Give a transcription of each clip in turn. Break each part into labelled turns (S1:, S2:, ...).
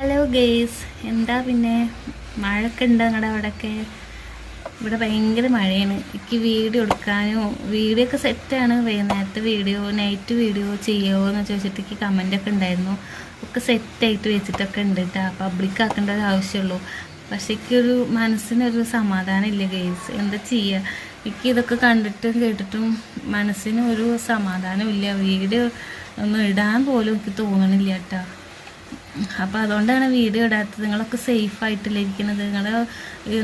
S1: Hello guys, എന്താ പിന്നെ മഴയൊക്കെ ഉണ്ട് നിങ്ങളുടെ അവിടെയൊക്കെ? ഇവിടെ ഭയങ്കര മഴയാണ്. എനിക്ക് വീഡിയോ എടുക്കാനോ വീഡിയോ ഒക്കെ സെറ്റാണ്. വൈകുന്നേരത്തെ വീഡിയോ നൈറ്റ് വീഡിയോ ചെയ്യുമോ എന്ന് ചോദിച്ചിട്ട് എനിക്ക് കമൻ്റൊക്കെ ഉണ്ടായിരുന്നു. ഒക്കെ സെറ്റായിട്ട് വെച്ചിട്ടൊക്കെ ഉണ്ട് കേട്ടോ. പബ്ലിക് ആക്കേണ്ട ഒരു ആവശ്യമുള്ളൂ. പക്ഷേ എനിക്കൊരു മനസ്സിനൊരു സമാധാനം ഇല്ല ഗെയ്സ്. എന്താ ചെയ്യുക? എനിക്ക് ഇതൊക്കെ കണ്ടിട്ടും കേട്ടിട്ടും മനസ്സിനൊരു സമാധാനം ഇല്ല. വീഡിയോ ഒന്നും ഇടാൻ പോലും എനിക്ക് തോന്നണില്ല കേട്ടോ. അപ്പോൾ അതുകൊണ്ടാണ് വീഡിയോ ഇടാത്തത്. നിങ്ങളൊക്കെ സേഫായിട്ടല്ലേ ഇരിക്കുന്നത്?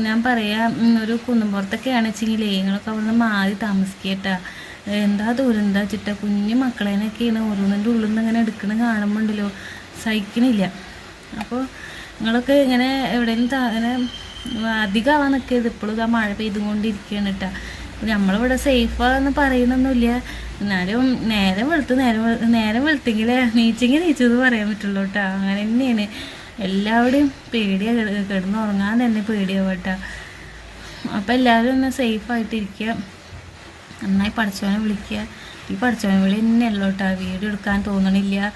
S1: ഞാൻ പറയാം, ഒരു കുന്നുംപുറത്തൊക്കെയാണ് വെച്ചെങ്കിലേ നിങ്ങളൊക്കെ അവിടെ നിന്ന് മാറി താമസിക്കട്ടാ. എന്താ ദൂരെന്താ ചിട്ട കുഞ്ഞു മക്കളേനൊക്കെയാണ് ഓരോന്നിൻ്റെ ഉള്ളിൽ നിന്ന് ഇങ്ങനെ എടുക്കണ കാണുമ്പോണ്ടല്ലോ സഹിക്കണില്ല. അപ്പോൾ നിങ്ങളൊക്കെ ഇങ്ങനെ എവിടെയെങ്കിലും ഇങ്ങനെ അധികമാവാൻ നിൽക്കരുത്. ഇപ്പോഴും ആ മഴ പെയ്തുകൊണ്ടിരിക്കുകയാണ് കേട്ടോ. നമ്മളിവിടെ സേഫാന്ന് പറയുന്നൊന്നുമില്ല. എന്നാലും നേരം വെളുത്തെങ്കിൽ നീച്ചെന്ന് പറയാൻ പറ്റുള്ളൂ കേട്ടോ. അങ്ങനെ തന്നെയാണ്. എല്ലാവരുടെയും പേടിയാണ്, കിടന്നുറങ്ങാൻ തന്നെ പേടിയാവും കേട്ടോ. അപ്പോൾ എല്ലാവരും ഒന്ന് സേഫായിട്ടിരിക്കുക, നന്നായി പഠിച്ചവനെ വിളിക്കുക. ഈ പഠിച്ചവനെ വിളി തന്നെയല്ലോ കേട്ടോ. വീഡിയോ എടുക്കാൻ തോന്നണില്ല,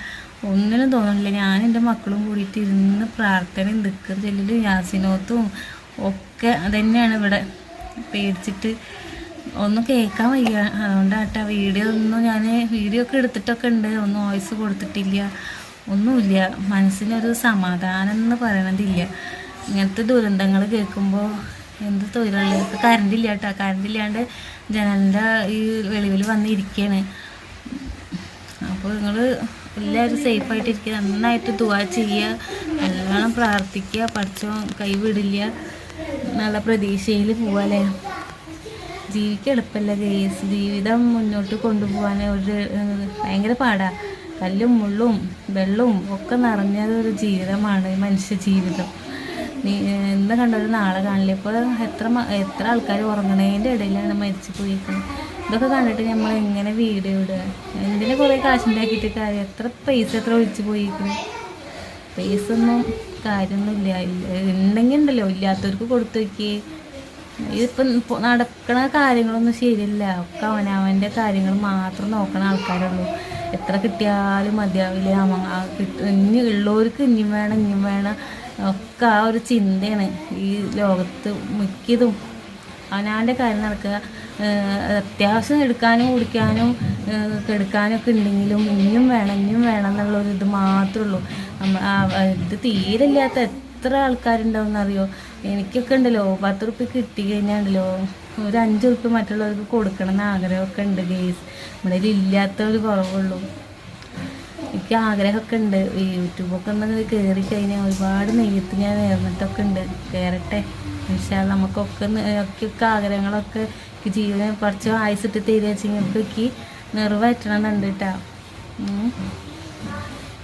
S1: ഒന്നിനും തോന്നണില്ല. ഞാൻ എൻ്റെ മക്കളും കൂടിയിട്ട് ഇരുന്ന് പ്രാർത്ഥനയും ദിക്ർ ചൊല്ലലും യാസിനോത്തും ഒക്കെ അതന്നെയാണ്. ഇവിടെ പേടിച്ചിട്ട് ഒന്നും കേൾക്കാൻ വയ്യ. അതുകൊണ്ടാട്ടാ വീഡിയോ ഒക്കെ എടുത്തിട്ടൊക്കെ ഉണ്ട്, ഒന്നും വോയിസ് കൊടുത്തിട്ടില്ല, ഒന്നുമില്ല. മനസ്സിനൊരു സമാധാനം എന്ന് പറയണതില്ല. ഇങ്ങനത്തെ ദുരന്തങ്ങൾ കേൾക്കുമ്പോൾ എന്ത് തൊഴിലുള്ളത്. കറണ്ടില്ല കേട്ടോ. കറണ്ടില്ലാണ്ട് ജനലിൻ്റെ ഈ വെളിവിൽ വന്നിരിക്കുകയാണ്. അപ്പോൾ നിങ്ങൾ എല്ലാവരും സേഫായിട്ടിരിക്കുക, നന്നായിട്ട് ദുആ ചെയ്യുക, നല്ലോണം പ്രാർത്ഥിക്കുക. പഠിച്ചോ കൈവിടില്ല, നല്ല പ്രതീക്ഷയിൽ പോവാല്ലേ. ജീവിക്കാൻ എളുപ്പമല്ല ഗെയ്സ്. ജീവിതം മുന്നോട്ട് കൊണ്ടുപോകാൻ ഭയങ്കര പാടാണ്. കല്ലും മുള്ളും വെള്ളവും ഒക്കെ നിറഞ്ഞതൊരു ജീവിതമാണ് മനുഷ്യ ജീവിതം. ഇന്ന് കണ്ടൊരു നാളെ കാണില്ല. ഇപ്പോൾ എത്ര ആൾക്കാർ ഉറങ്ങണതിൻ്റെ ഇടയിലാണ് മരിച്ചു പോയിരിക്കുന്നത്. ഇതൊക്കെ കണ്ടിട്ട് നമ്മൾ എങ്ങനെ വീഡിയോ ഇടുക? എന്തിനു കുറേ കാശുണ്ടാക്കിയിട്ട് കാര്യം? എത്ര ഒഴിച്ചു പോയിരിക്കുന്നത്? പൈസ ഒന്നും കാര്യമൊന്നുമില്ല. ഉണ്ടെങ്കിൽ ഉണ്ടല്ലോ, ഇല്ലാത്തവർക്ക് കൊടുത്തു വയ്ക്കേ. ഇതിപ്പം നടക്കണ കാര്യങ്ങളൊന്നും ശരിയല്ല. ഒക്കെ അവനവൻ്റെ കാര്യങ്ങൾ മാത്രം നോക്കണ ആൾക്കാരുള്ളൂ. എത്ര കിട്ടിയാലും മതിയാവില്ല. ഇനി ഉള്ളവർക്ക് ഇനിയും വേണം ഒക്കെ ആ ഒരു ചിന്തയാണ് ഈ ലോകത്ത് മിക്കതും. അവനവൻ്റെ കാര്യം നടക്കുക. അത്യാവശ്യം എടുക്കാനും കുടിക്കാനും കെടുക്കാനും ഒക്കെ ഉണ്ടെങ്കിലും ഇനിയും വേണം എന്നുള്ളൊരിത് മാത്രമേ ഉള്ളൂ. ഇത് തീരില്ലാത്ത എത്ര ആൾക്കാരുണ്ടാവും അറിയോ? എനിക്കൊക്കെ ഉണ്ടല്ലോ 10 റുപ്യ കിട്ടി കഴിഞ്ഞാൽ ഉണ്ടല്ലോ ഒരു 5 റുപ്യ മറ്റുള്ളവർക്ക് കൊടുക്കണം എന്ന് ആഗ്രഹമൊക്കെ ഉണ്ട് ഗെയ്സ്. ഇവിടെ ഇല്ലാത്ത ഒരു കുറവുള്ളൂ. എനിക്ക് ആഗ്രഹമൊക്കെ ഉണ്ട്. ഈ യൂട്യൂബൊക്കെ ഒന്ന് കയറി കഴിഞ്ഞാൽ ഒരുപാട് നെയ്യത്ത് ഞാൻ നേർന്നിട്ടൊക്കെ ഉണ്ട്. കയറട്ടെ ഇൻഷാ അല്ലാഹ്. നമുക്കൊക്കെ ആഗ്രഹങ്ങളൊക്കെ ജീവനെ കുറച്ച് ആയുസിട്ട് തരിക വെച്ചെങ്കിൽ എനിക്ക് നിറവേറ്റണമെന്നുണ്ട് കേട്ടോ.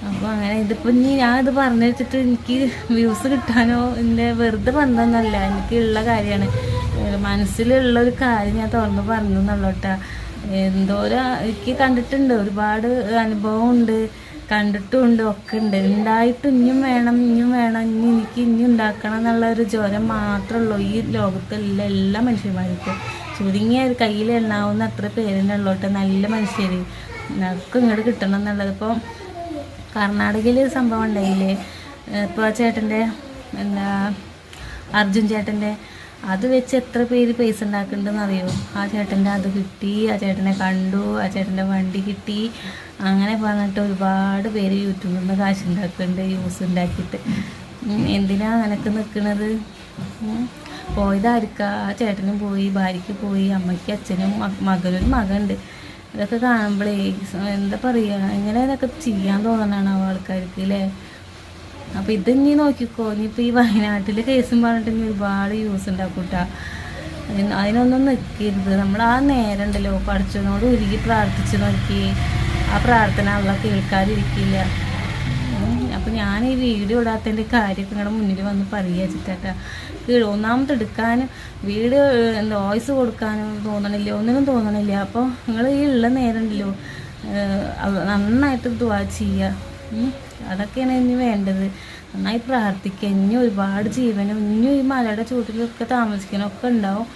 S1: അപ്പോൾ അങ്ങനെ ഇതിപ്പോൾ ഞാനിത് പറഞ്ഞു വെച്ചിട്ട് എനിക്ക് വ്യൂസ് കിട്ടാനോ എൻ്റെ വെറുതെ പറഞ്ഞതൊന്നുമല്ല. എനിക്കുള്ള കാര്യമാണ്, മനസ്സിലുള്ളൊരു കാര്യം ഞാൻ തുറന്ന് പറഞ്ഞു എന്നുള്ളൂ കേട്ടോ. എന്തോരം എനിക്ക് കണ്ടിട്ടുണ്ട്, ഒരുപാട് അനുഭവമുണ്ട്, കണ്ടിട്ടുമുണ്ട്, ഒക്കെ ഉണ്ട്. ഉണ്ടായിട്ടും ഇനിയും വേണം എനിക്ക് ഉണ്ടാക്കണം എന്നുള്ള ഒരു ജ്വരം മാത്രമേ ഉള്ളൂ ഈ ലോകത്തുള്ള എല്ലാ മനുഷ്യന്മാർക്കും. ചുരുങ്ങിയ ഒരു കയ്യിൽ എണ്ണാവുന്ന അത്ര പേരുണ്ടല്ലോ കേട്ടോ നല്ല മനുഷ്യർ. നമുക്ക് ഇങ്ങോട്ട് കിട്ടണം എന്നുള്ളത്. ഇപ്പോൾ കർണാടകയിൽ സംഭവം ഉണ്ടായില്ലേ? ഇപ്പോൾ ആ ചേട്ടൻ്റെ അർജുൻ ചേട്ടൻ്റെ അത് വെച്ച് എത്ര പേര് പൈസ ഉണ്ടാക്കുന്നുണ്ടെന്ന് അറിയോ? ആ ചേട്ടൻ്റെ അത് കിട്ടി, ആ ചേട്ടനെ കണ്ടു, ആ ചേട്ടൻ്റെ വണ്ടി കിട്ടി, അങ്ങനെ പറഞ്ഞിട്ട് ഒരുപാട് പേര് യൂട്യൂബിൽ നിന്ന് കാശുണ്ടാക്കുന്നുണ്ട് യൂസ് ഉണ്ടാക്കിയിട്ട്. എന്തിനാ അങ്ങനെയൊക്കെ നിൽക്കുന്നത്? പോയതായിരിക്കുക. ആ ചേട്ടനും പോയി, ഭാര്യയ്ക്ക് പോയി, അമ്മയ്ക്ക് അച്ഛനും മകനൊരു മകനുണ്ട്. ഇതൊക്കെ കാണുമ്പോഴേ എന്താ പറയുക, എങ്ങനെ ഇതൊക്കെ ചെയ്യാൻ തോന്നണാണ് ആൾക്കാർക്ക് അല്ലേ? അപ്പോൾ ഇതിനി നോക്കിക്കോ, ഇനിയിപ്പോൾ ഈ വയനാട്ടിൽ കേസും പറഞ്ഞിട്ട് ഒരുപാട് യൂസ് ഉണ്ടാക്കും കേട്ടോ. അതിനൊന്നും നിൽക്കരുത്. നമ്മൾ ആ നേരം ഉണ്ടല്ലോ പഠിച്ചതിനോട് ഉരുകി പ്രാർത്ഥിച്ച് നോക്കി, ആ പ്രാർത്ഥന അള്ള കേൾക്കാതിരിക്കില്ല. അപ്പോൾ ഞാൻ ഈ വീഡിയോ ഇടാത്തതിൻ്റെ കാര്യമൊക്കെ നിങ്ങളുടെ മുന്നിൽ വന്ന് പറയുക വെച്ചിട്ടാ. ഒന്നാമത് എടുക്കാനും വീഡിയോ വോയിസ് കൊടുക്കാനും ഒന്നിനും തോന്നണില്ല. അപ്പോൾ നിങ്ങൾ ഈ ഉള്ള നേരം ഉണ്ടല്ലോ നന്നായിട്ട് ദുആ ചെയ്യുക. അതൊക്കെയാണ് ഇനി വേണ്ടത്. നന്നായി പ്രാർത്ഥിക്കുക. ഇനി ഒരുപാട് ജീവനും ഇനിയും ഈ മലയുടെ ചുവട്ടിലൊക്കെ താമസിക്കാനൊക്കെ ഉണ്ടാവും.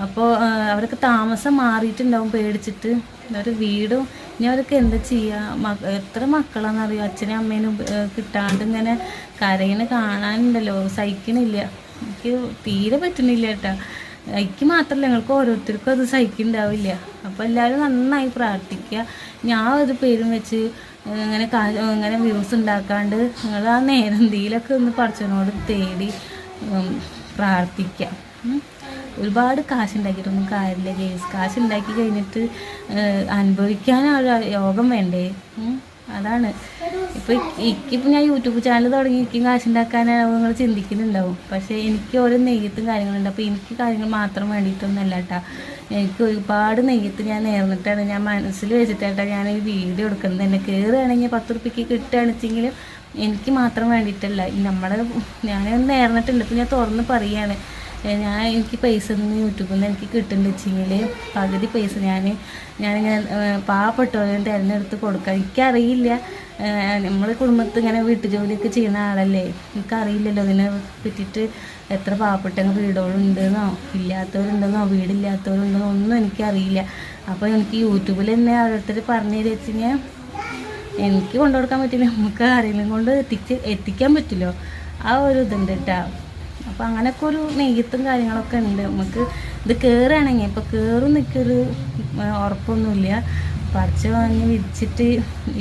S1: അപ്പോൾ അവരൊക്കെ താമസം മാറിയിട്ടുണ്ടാവും പേടിച്ചിട്ട്. ഒരു വീടും ഇനി അവരൊക്കെ എന്താ ചെയ്യുക? എത്ര മക്കളാണെന്നറിയോ അച്ഛനും അമ്മേനും കിട്ടാണ്ട് ഇങ്ങനെ കരയിന് കാണാനുണ്ടല്ലോ, സഹിക്കണില്ല. എനിക്ക് തീരെ പറ്റുന്നില്ല കേട്ടോ. എനിക്ക് മാത്രമല്ല, ഞങ്ങൾക്ക് ഓരോരുത്തർക്കും അത് സഹിക്കുന്നുണ്ടാവില്ല. അപ്പോൾ എല്ലാവരും നന്നായി പ്രാർത്ഥിക്കുക. ഞാൻ ഒരു പേരും വെച്ച് ഇങ്ങനെ വ്യൂസ് ഉണ്ടാക്കാണ്ട് നിങ്ങൾ ആ നേരന്തിയിലൊക്കെ ഒന്ന് പടച്ചവനോട് തേടി പ്രാർത്ഥിക്കാം. ഒരുപാട് കാശുണ്ടാക്കിയിട്ടൊന്നും കാര്യമില്ല ഗേസ്. കാശുണ്ടാക്കി കഴിഞ്ഞിട്ട് അനുഭവിക്കാനൊരു യോഗം വേണ്ടേ? അതാണ്. ഇപ്പം ഞാൻ യൂട്യൂബ് ചാനൽ തുടങ്ങി എനിക്കും കാശുണ്ടാക്കാനാവും നിങ്ങൾ ചിന്തിക്കുന്നുണ്ടാവും. പക്ഷേ എനിക്ക് ഓരോ നെയ്യത്തും കാര്യങ്ങളുണ്ട്. അപ്പോൾ എനിക്ക് കാര്യങ്ങൾ മാത്രം വേണ്ടിയിട്ടൊന്നുമല്ല കേട്ടോ. എനിക്ക് ഒരുപാട് നെയ്യത്ത് ഞാൻ നേർന്നിട്ടാണ്, ഞാൻ മനസ്സിൽ വെച്ചിട്ടാണ് ഞാൻ ഈ വീഡിയോ എടുക്കുന്നത്. എന്നെ കയറുകയാണെങ്കിൽ 10 റുപ്യക്ക് കിട്ടുകയാണെച്ചെങ്കിലും എനിക്ക് മാത്രം വേണ്ടിയിട്ടല്ല. ഞാൻ നേർന്നിട്ടുണ്ട്. ഇപ്പം ഞാൻ തുറന്ന് പറയുകയാണ്, എനിക്ക് പൈസ ഒന്നും യൂട്യൂബിൽ നിന്ന് എനിക്ക് കിട്ടുന്നുണ്ട് വെച്ചെങ്കിൽ പകുതി പൈസ ഞാനിങ്ങനെ പാവപ്പെട്ടവരും തിരഞ്ഞെടുത്ത് കൊടുക്കാം. എനിക്കറിയില്ല, നമ്മൾ കുടുംബത്തിൽ ഇങ്ങനെ വീട്ടുജോലിയൊക്കെ ചെയ്യുന്ന ആളല്ലേ, എനിക്കറിയില്ലല്ലോ അതിനെ പറ്റിയിട്ട് എത്ര പാവപ്പെട്ട വീടുകളുണ്ടെന്നോ ഇല്ലാത്തവരുണ്ടെന്നോ വീടില്ലാത്തവരുണ്ടെന്നോ ഒന്നും എനിക്കറിയില്ല. അപ്പോൾ എനിക്ക് യൂട്യൂബിൽ തന്നെ ഓരോരുത്തർ പറഞ്ഞു വെച്ചാൽ എനിക്ക് കൊണ്ടുകൊടുക്കാൻ പറ്റില്ല, നമുക്ക് ആരെങ്കിലും കൊണ്ട് എത്തിക്കാൻ പറ്റില്ലോ, ആ ഒരു ഇതുണ്ട് കേട്ടോ. അപ്പോൾ അങ്ങനെയൊക്കെ ഒരു നെയ്യത്തും കാര്യങ്ങളൊക്കെ ഉണ്ട്. നമുക്ക് ഇത് കയറുകയാണെങ്കിൽ ഇപ്പോൾ കയറും നിൽക്കൊരു ഉറപ്പൊന്നുമില്ല. പറിച്ച് വാങ്ങി വിരിച്ചിട്ട്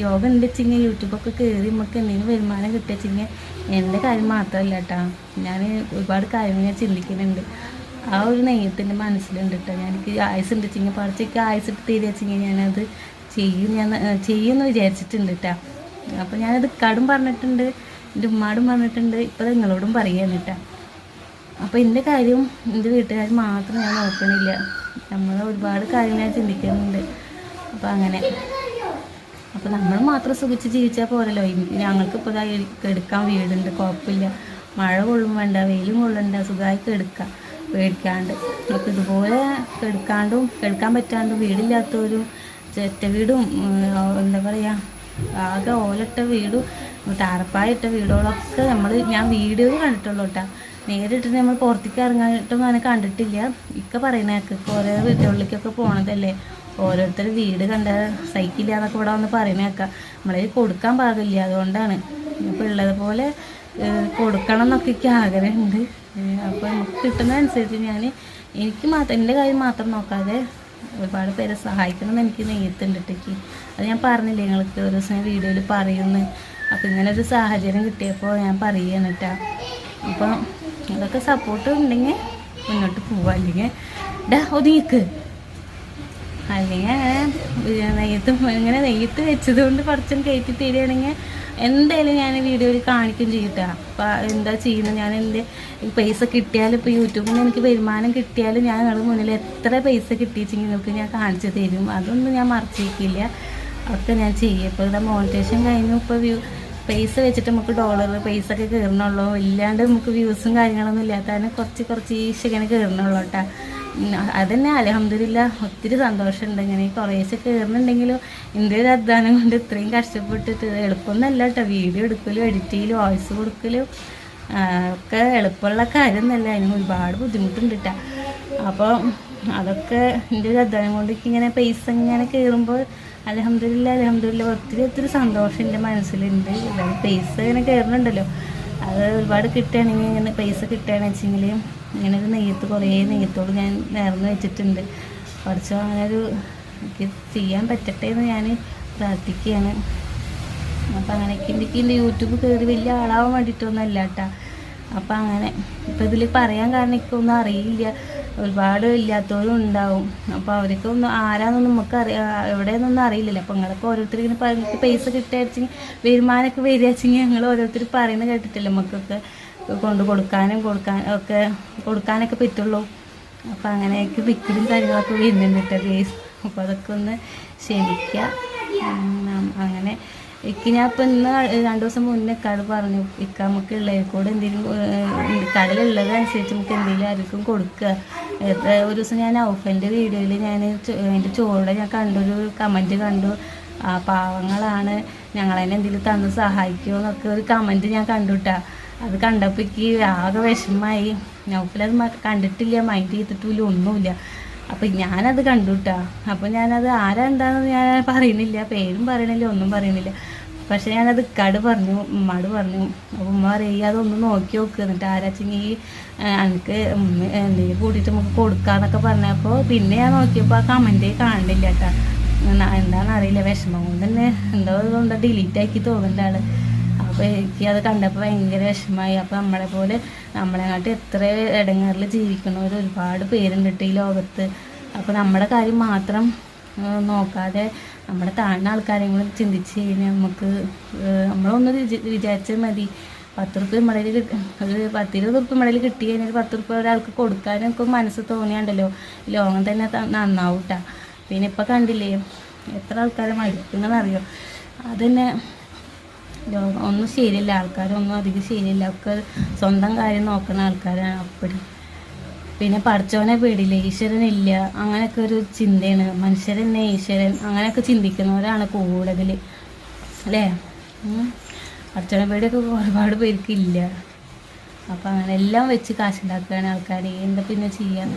S1: യോഗ ഉണ്ട് വെച്ചെങ്കിൽ യൂട്യൂബൊക്കെ കയറി നമുക്ക് എന്തെങ്കിലും വരുമാനം കിട്ടിയെച്ചെങ്കിൽ എൻ്റെ കാര്യം മാത്രമല്ല കേട്ടോ, ഞാൻ ഒരുപാട് കാര്യങ്ങൾ ഞാൻ ചിന്തിക്കുന്നുണ്ട്. ആ ഒരു നെയ്യത്തിൻ്റെ മനസ്സിലുണ്ട് കേട്ടോ. എനിക്ക് ആയുസ് ഉണ്ട് വെച്ചെങ്കിൽ പറിച്ചൊക്കെ ആയുസ് ഇട്ട് തീരെ വെച്ചെങ്കിൽ ഞാനത് ചെയ്യുമെന്ന് വിചാരിച്ചിട്ടുണ്ട് കേട്ടോ. അപ്പോൾ ഞാനത് കടും പറഞ്ഞിട്ടുണ്ട്, എൻ്റെ ഉമ്മാടും പറഞ്ഞിട്ടുണ്ട്, ഇപ്പോൾ നിങ്ങളോടും പറയാൻ കേട്ടോ. അപ്പോൾ എൻ്റെ കാര്യം എൻ്റെ വീട്ടുകാർ മാത്രം ഞാൻ നോക്കണില്ല, നമ്മൾ ഒരുപാട് കാര്യങ്ങൾ ഞാൻ ചിന്തിക്കുന്നുണ്ട്. അപ്പോൾ അങ്ങനെ അപ്പോൾ നമ്മൾ മാത്രം സുഖിച്ച് ജീവിച്ചാൽ പോരല്ലോ. ഞങ്ങൾക്കിപ്പോൾ എടുക്കാൻ വീടുണ്ട്, കുഴപ്പമില്ല. മഴ കൊള്ളും വേണ്ട, വെയിലും കൊള്ളണ്ട, സുഖമായി എടുക്കാം പേടിക്കാണ്ട്. അപ്പോൾ ഇതുപോലെ എടുക്കാൻ പറ്റാണ്ടും വീടില്ലാത്തവരും ചെറ്റ വീടും എന്താ പറയുക ആകെ ഓലിട്ട വീടും ടാർപ്പായിട്ട വീടുകളൊക്കെ ഞാൻ വീഡിയോയിൽ കണ്ടിട്ടുള്ളൂ കേട്ടോ. നേരിട്ട് നമ്മൾ പുറത്തേക്ക് ഇറങ്ങാനായിട്ടൊന്നും അങ്ങനെ കണ്ടിട്ടില്ല. പറയുന്നതൊക്കെ ഓരോ വീട്ടുകളിലേക്കൊക്കെ പോണതല്ലേ, ഓരോരുത്തർ വീട് കണ്ട സൈക്കില്ല എന്നൊക്കെ ഇവിടെ വന്ന് പറയുന്നതൊക്കെ നമ്മളെ കൊടുക്കാൻ പാടില്ല. അതുകൊണ്ടാണ് ഇപ്പോൾ ഉള്ളതുപോലെ കൊടുക്കണം എന്നൊക്കെ എനിക്ക് ആഗ്രഹമുണ്ട്. അപ്പോൾ നമുക്ക് കിട്ടുന്നതനുസരിച്ച് എനിക്ക് മാത്രം എൻ്റെ കാര്യം മാത്രം നോക്കാതെ ഒരുപാട് പേരെ സഹായിക്കണം എന്ന് എനിക്ക് നെയ്യത്തുണ്ടിട്ടേക്ക്. അത് ഞാൻ പറഞ്ഞില്ലേ നിങ്ങൾക്ക് ഒരു ദിവസം വീഡിയോയിൽ പറയുന്നു. അപ്പോൾ ഇങ്ങനെ ഒരു സാഹചര്യം കിട്ടിയപ്പോൾ ഞാൻ പറയുകയാണ് കേട്ടോ. അപ്പോൾ അതൊക്കെ സപ്പോർട്ട് ഉണ്ടെങ്കിൽ മുന്നോട്ട് പോവാം, അല്ലെങ്കിൽ ഒതുങ്ങിക്ക്. അല്ലെങ്കിൽ അങ്ങനെ നെയ്യത്ത് വെച്ചത് കൊണ്ട് കുറച്ചും കയറ്റി തരികയാണെങ്കിൽ എന്തായാലും ഞാൻ വീഡിയോയിൽ കാണിക്കും ചെയ്യട്ടാ. അപ്പോൾ എന്താ ചെയ്യുന്നത്, ഞാൻ എൻ്റെ പൈസ കിട്ടിയാലും ഇപ്പോൾ യൂട്യൂബിൽ നിന്ന് എനിക്ക് വരുമാനം കിട്ടിയാലും ഞാൻ നിങ്ങളുടെ മുന്നിൽ എത്ര പൈസ കിട്ടിയെച്ചെങ്കിൽ നിങ്ങൾക്ക് ഞാൻ കാണിച്ചു തരും. അതൊന്നും ഞാൻ മറച്ചു വയ്ക്കില്ല, ഒക്കെ ഞാൻ ചെയ്യും. ഇപ്പോൾ ഇവിടെ മോണിറ്റേഷൻ കഴിഞ്ഞു. ഇപ്പോൾ പൈസ വെച്ചിട്ട് നമുക്ക് പൈസ ഒക്കെ കയറണുള്ളൂ, ഇല്ലാണ്ട് നമുക്ക് വ്യൂസും കാര്യങ്ങളൊന്നും ഇല്ലാത്തതിന് കുറച്ച് ഈശങ്ങനെ കയറണുള്ളൂ കേട്ടോ. അതന്നെ അൽഹംദുലില്ലാ ഒത്തിരി സന്തോഷമുണ്ട്. ഇങ്ങനെ കുറേശ്ശെ കയറുന്നുണ്ടെങ്കിലും എൻ്റെ ഒരു അധ്വാനം കൊണ്ട് ഇത്രയും കഷ്ടപ്പെട്ടിട്ട് എളുപ്പമൊന്നുമല്ല കേട്ടോ. വീഡിയോ എടുക്കലും എഡിറ്റ് ചെയ്യലും വോയിസ് കൊടുക്കലും ഒക്കെ എളുപ്പമുള്ള കാര്യമൊന്നുമല്ല, അതിന് ഒരുപാട് ബുദ്ധിമുട്ടുണ്ട് കേട്ടോ. അപ്പോൾ അതൊക്കെ എൻ്റെ ഒരു അധ്വാനം കൊണ്ട് ഇങ്ങനെ പൈസ ഇങ്ങനെ കയറുമ്പോൾ അൽഹംദുലില്ലാ ഒത്തിരി സന്തോഷം എൻ്റെ മനസ്സിലുണ്ട്. പൈസ ഇങ്ങനെ കയറുന്നുണ്ടല്ലോ, അത് ഒരുപാട് കിട്ടുകയാണെങ്കിൽ ഇങ്ങനെ പൈസ കിട്ടുകയാണെന്ന് വെച്ചെങ്കിൽ ഇങ്ങനെ ഒരു കുറേ നെയ്യത്തോട് ഞാൻ നേർന്ന് വെച്ചിട്ടുണ്ട്. കുറച്ച് അങ്ങനൊരു എനിക്ക് ചെയ്യാൻ പറ്റട്ടെ എന്ന് ഞാൻ പ്രാർത്ഥിക്കുകയാണ്. അപ്പോൾ അങ്ങനെയൊക്കെ എൻ്റെ യൂട്യൂബ് കയറി വലിയ ആളാവാൻ വേണ്ടിയിട്ടൊന്നുമല്ല കേട്ടോ. അപ്പോൾ അങ്ങനെ ഇപ്പോൾ ഇതിൽ പറയാൻ കാരണം എനിക്കൊന്നും അറിയില്ല, ഒരുപാട് ഇല്ലാത്തവരും ഉണ്ടാവും. അപ്പോൾ അവർക്കൊന്നും ആരാന്നൊന്നും നമുക്ക് എവിടെയെന്നൊന്നും അറിയില്ലല്ലോ. അപ്പോൾ നിങ്ങളൊക്കെ ഓരോരുത്തർ ഇങ്ങനെ എനിക്ക് പൈസ കിട്ടുകയെങ്കിൽ വരുമാനമൊക്കെ വരികയെങ്കിൽ ഞങ്ങൾ ഓരോരുത്തർ പറയുന്നത് കേട്ടിട്ടില്ല, നമുക്കൊക്കെ കൊടുക്കാനൊക്കെ പറ്റുള്ളൂ. അപ്പോൾ അങ്ങനെയൊക്കെ വിൽക്കലും കാര്യങ്ങളൊക്കെ വരുന്നുണ്ട് കേട്ടോ ഗേസ്. അപ്പോൾ അതൊക്കെ ഒന്ന് ക്ഷമിക്കുക. അങ്ങനെ ഞാൻ ഇപ്പോൾ ഇന്ന് 2 ദിവസം മുന്നേ കട പറഞ്ഞു നമുക്ക് ഉള്ളതിൽക്കൂടെ എന്തെങ്കിലും കടലുള്ളതനുസരിച്ച് നമുക്ക് എന്തെങ്കിലും ആർക്കും കൊടുക്കുക. ഒരു ദിവസം ഞാൻ ഔഫൻ്റെ വീഡിയോയിൽ അതിൻ്റെ ചോടെ ഞാൻ കണ്ടൊരു കമൻറ്റ് കണ്ടു, പാവങ്ങളാണ് ഞങ്ങളതിനെ എന്തെങ്കിലും തന്ന് സഹായിക്കുമോ എന്നൊക്കെ ഒരു കമൻറ്റ് ഞാൻ കണ്ടു കേട്ടോ. അത് കണ്ടപ്പോൾ എനിക്ക് ആകെ വിഷമമായി. നൗഫലത് കണ്ടിട്ടില്ല, മൈൻഡ് ചെയ്തിട്ടില്ല, ഒന്നുമില്ല. അപ്പം ഞാനത് കണ്ടു കേട്ടോ. അപ്പം ഞാനത് ആരാ എന്താണെന്ന് ഞാൻ പറയുന്നില്ല, പേരും പറയണില്ല, ഒന്നും പറയണില്ല. പക്ഷെ ഞാനത് ഇക്കാട് പറഞ്ഞു, ഉമ്മാട് പറഞ്ഞു. അപ്പോൾ ഉമ്മ പറയും അതൊന്ന് നോക്കി നോക്കുക, എന്നിട്ട് ആരാച്ചെങ്കിൽ എനിക്ക് എന്തെങ്കിലും കൂട്ടിയിട്ട് നമുക്ക് കൊടുക്കാന്നൊക്കെ പറഞ്ഞപ്പോൾ പിന്നെ ഞാൻ നോക്കിയപ്പോൾ ആ കമൻറ്റ് കാണുന്നില്ല കേട്ടോ. എന്താണെന്ന് അറിയില്ല, വിഷമം കൊണ്ട് തന്നെ എന്തോ കൊണ്ട് ഡിലീറ്റ് ആക്കി തോന്നുന്നുണ്ട് ആൾ. അപ്പോൾ എനിക്ക് അത് കണ്ടപ്പോൾ ഭയങ്കര വിഷമമായി. അപ്പോൾ നമ്മളെങ്ങാട്ട് എത്ര ഇടങ്ങറിൽ ജീവിക്കണവർ ഒരുപാട് പേരുണ്ട് ഈ ലോകത്ത്. അപ്പോൾ നമ്മുടെ കാര്യം മാത്രം നോക്കാതെ നമ്മുടെ താഴ്ന്ന ആൾക്കാരെയും കൂടി ചിന്തിച്ച് കഴിഞ്ഞാൽ നമുക്ക് നമ്മളൊന്ന് വിചാരിച്ചാൽ മതി. 10 റുപ്യ മടയിൽ ഒരു 10-20 റുപ്യ മടയിൽ കിട്ടി കഴിഞ്ഞാൽ 10 റുപ്യ ഒരാൾക്ക് കൊടുക്കാനൊക്കെ മനസ്സ് തോന്നിയാണ്ടല്ലോ ലോകം തന്നെ നന്നാവും കേട്ടോ. പിന്നെ ഇപ്പം കണ്ടില്ലേ എത്ര ആൾക്കാരെ മരിക്കുന്നതെന്നറിയോ? അതന്നെ ലോകം ഒന്നും ശരിയില്ല, ആൾക്കാരൊന്നും അധികം ശരിയില്ല, ഒക്കെ സ്വന്തം കാര്യം നോക്കുന്ന ആൾക്കാരാണ് അപ്പടി. പിന്നെ പഠിച്ചവനെ പേടിയില്ല, ഈശ്വരനില്ല, അങ്ങനെയൊക്കെ ഒരു ചിന്തയാണ്. മനുഷ്യരെന്നെ ഈശ്വരൻ അങ്ങനെയൊക്കെ ചിന്തിക്കുന്നവരാണ് കൂടുതൽ അല്ലേ. പഠിച്ചവനെ പേടിയൊക്കെ ഒരുപാട് പേർക്കില്ല. അപ്പം അങ്ങനെ എല്ലാം വെച്ച് കാശുണ്ടാക്കുകയാണ് ആൾക്കാർ, എന്താ പിന്നെ ചെയ്യാൻ.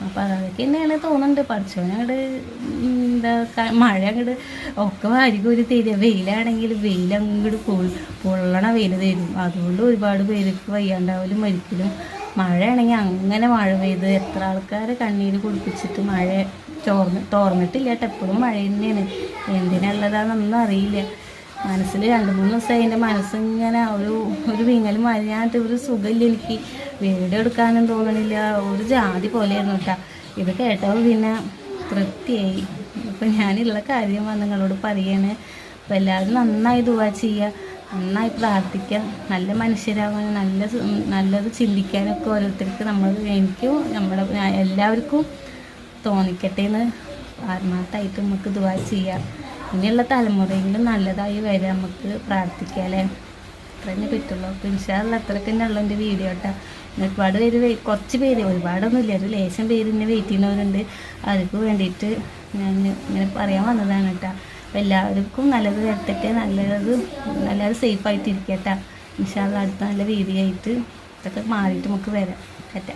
S1: അപ്പം അതൊക്കെ തന്നെയാണ് തോന്നുന്നുണ്ട്. പഠിച്ചവനങ്ങോട്ട് മഴ അങ്ങോട്ട് ഒക്കെ വാരികോരി തരിക. വെയിലാണെങ്കിൽ വെയിലങ്ങോട്ട് പൊള്ളണ വെയിൽ തരും. അതുകൊണ്ട് ഒരുപാട് പേർക്ക് വയ്യാണ്ടാവലും മരിക്കലും. മഴയാണെങ്കിൽ അങ്ങനെ മഴ പെയ്ത് എത്ര ആൾക്കാരെ കണ്ണീര് കുടിപ്പിച്ചിട്ട് മഴ തോർന്നിട്ടില്ല കേട്ടോ. എപ്പോഴും മഴ തന്നെയാണ്. എന്തിനുള്ളതാണെന്നൊന്നും അറിയില്ല. മനസ്സിൽ 2-3 ദിവസമായി എൻ്റെ മനസ്സിങ്ങനെ ഒരു വിങ്ങൽ മരിഞ്ഞായിട്ട് ഒരു സുഖമില്ല. എനിക്ക് വീഡിയോ എടുക്കാനും തോന്നണില്ല, ഒരു ജാതി പോലെയായിരുന്നു കേട്ടോ. ഇത് കേട്ടപ്പോൾ പിന്നെ തൃപ്തിയായി. അപ്പം ഞാനുള്ള കാര്യം നിങ്ങളോട് പറയാണ്. അപ്പോൾ എല്ലാവരും നന്നായി ദുആ ചെയ്യുക, നന്നായി പ്രാർത്ഥിക്കുക, നല്ല മനുഷ്യരാകാൻ, നല്ലത് ചിന്തിക്കാനൊക്കെ ഓരോരുത്തർക്ക് എനിക്കും എല്ലാവർക്കും തോന്നിക്കട്ടെ എന്ന് ആത്മാർത്ഥമായിട്ട് നമുക്ക് ദുആ ചെയ്യാം. ഇനിയുള്ള തലമുറയെങ്കിലും നല്ലതായി വരെ നമുക്ക് പ്രാർത്ഥിക്കാം അല്ലേ. അത്രതന്നെ പറ്റുള്ളൂ. അപ്പോൾ ഇൻഷാ അല്ലാഹ് അത്രയ്ക്ക് തന്നെ ഉള്ളൂ എൻ്റെ വീഡിയോ കേട്ടോ. ഒരുപാട് പേര് കുറച്ച് പേര്, ഒരുപാടൊന്നുമില്ല, ഒരു ലേശം പേര് എന്നെ വെയിറ്റ് ചെയ്യുന്നവരുണ്ട്. അവർക്ക് വേണ്ടിയിട്ട് ഞാൻ ഇങ്ങനെ പറയാൻ വന്നതാണ് കേട്ടോ. അപ്പോൾ എല്ലാവർക്കും നല്ലത് വരട്ടെ, നല്ലത് സേഫായിട്ടിരിക്കട്ടെ കേട്ടോ. ഇൻഷാ അല്ലാഹ് അടുത്ത നല്ല വീഡിയോ ആയിട്ട് ഇതൊക്കെ മാറിയിട്ട് നമുക്ക് വരാം കേട്ടോ.